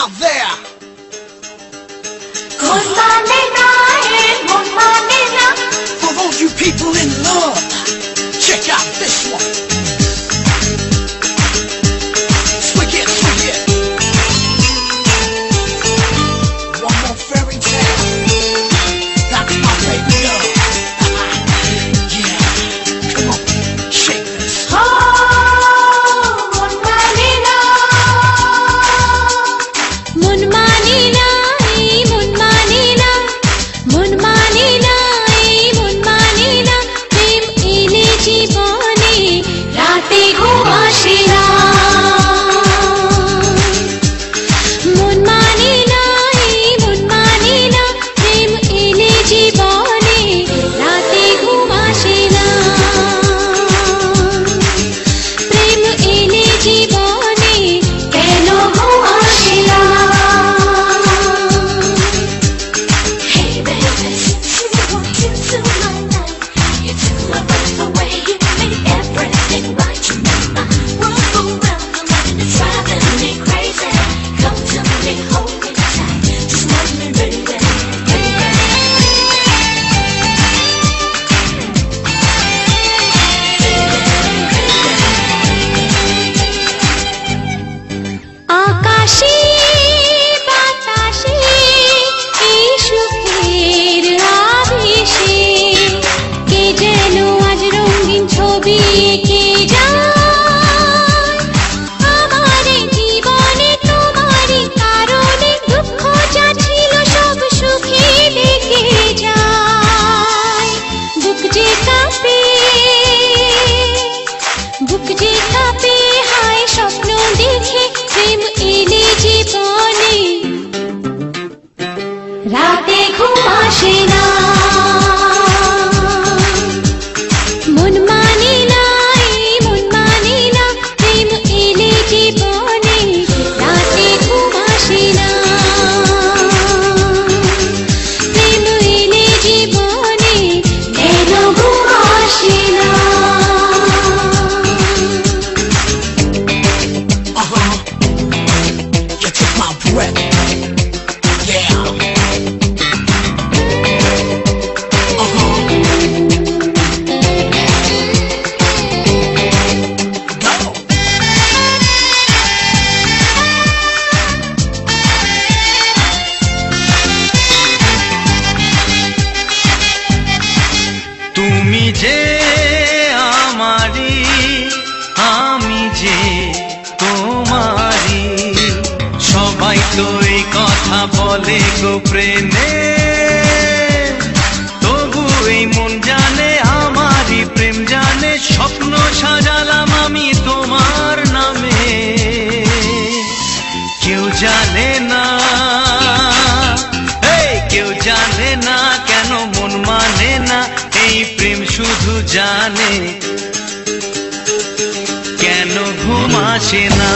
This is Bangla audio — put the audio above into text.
out there. For all you people in love, check out this one. Swig it, swig it. One more fairy tale. That's my baby girl. Yeah, come on, shake this. রাতে ঘুম আসে না, মন মানে না, মন মানে না, প্রেম এলে জীবনে রাতে ঘুম আসে না, প্রেম এলে জীবনে কেন ঘুম আসে না। You took my breath. Yeah. তুমি যে আমারি, আমি যে তোমারি, সবাই তো এই কথা বলে গো প্রেমে, তবু এই মন জানে আমারই প্রেম জানে, স্বপ্ন সাজালাম আমি তোমার নামে, কেউ জানে না, কেউ জানে না কেন মন মানে না, এই প্রেম শুধু জানে কেন ঘুম আসে না।